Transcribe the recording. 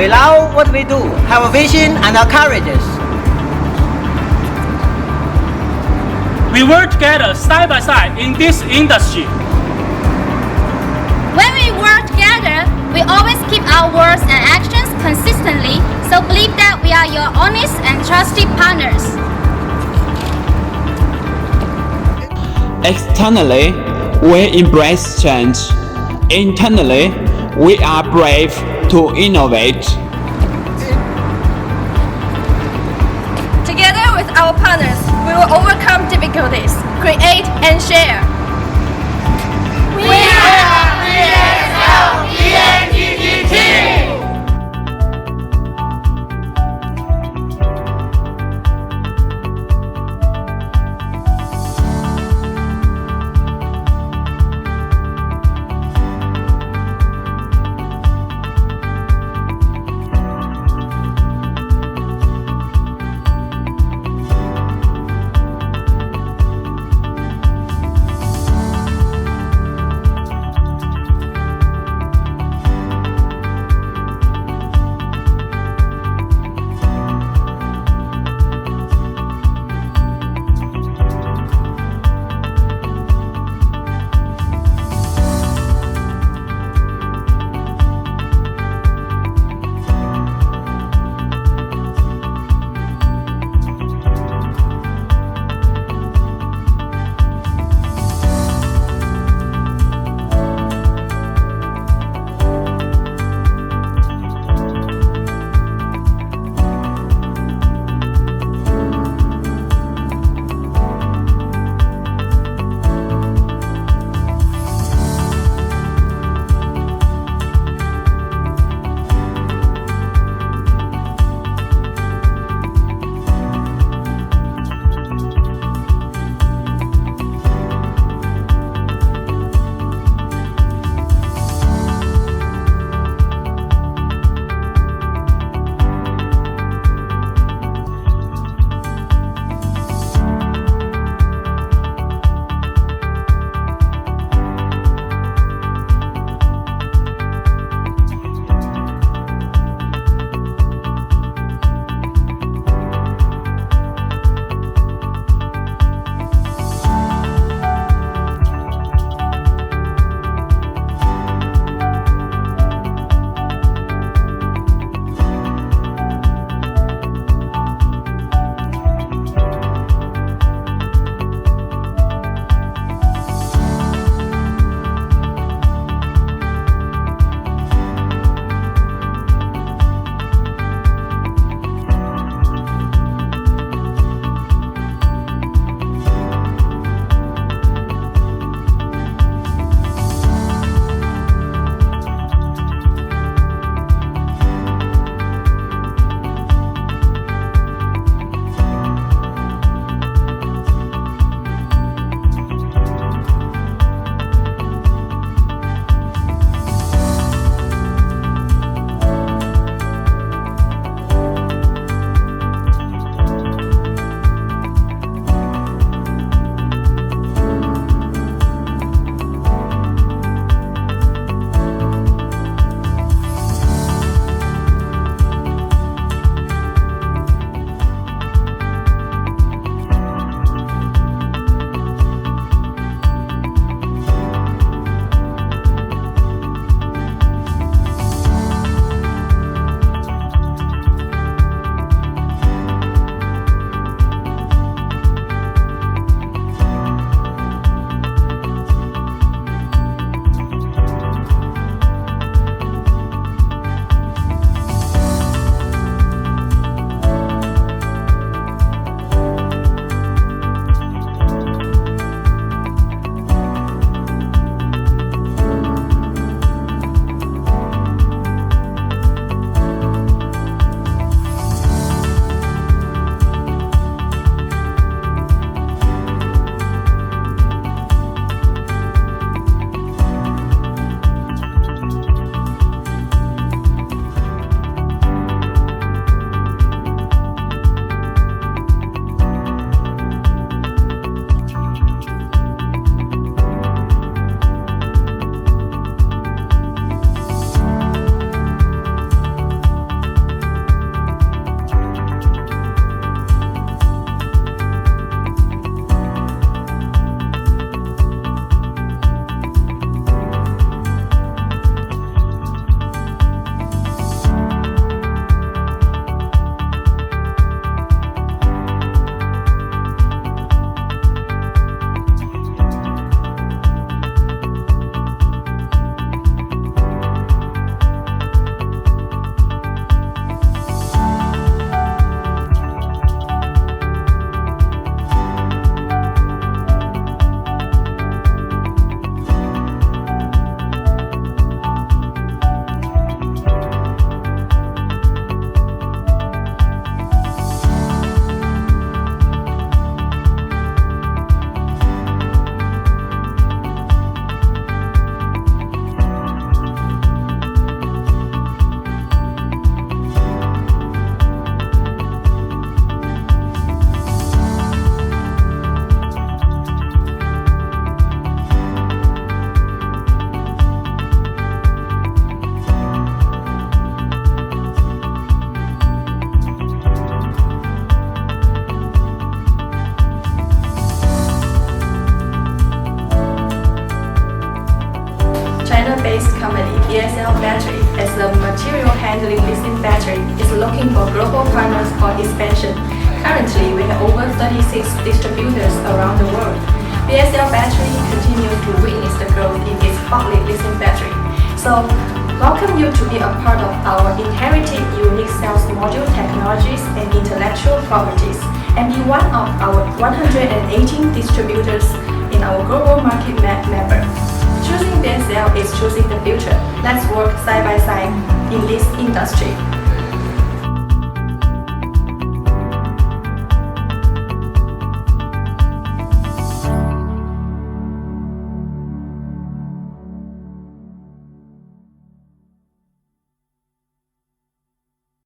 We love what we do, have a vision and are courageous. We work together side by side in this industry. When we work together, we always keep our words and actions consistently, so believe that we are your honest and trusted partners. Externally, we embrace change. Internally, we are brave to innovate. Together with our partners, we will overcome difficulties, create and share. We are BSLBATT team! looking for global partners for expansion. Currently, we have over 36 distributors around the world. BSL Battery continues to witness the growth in its forklift lithium battery. So, welcome you to be a part of our inherited unique sales module technologies and intellectual properties, and be one of our 118 distributors in our global market member. Choosing BSL is choosing the future. Let's work side by side in this industry.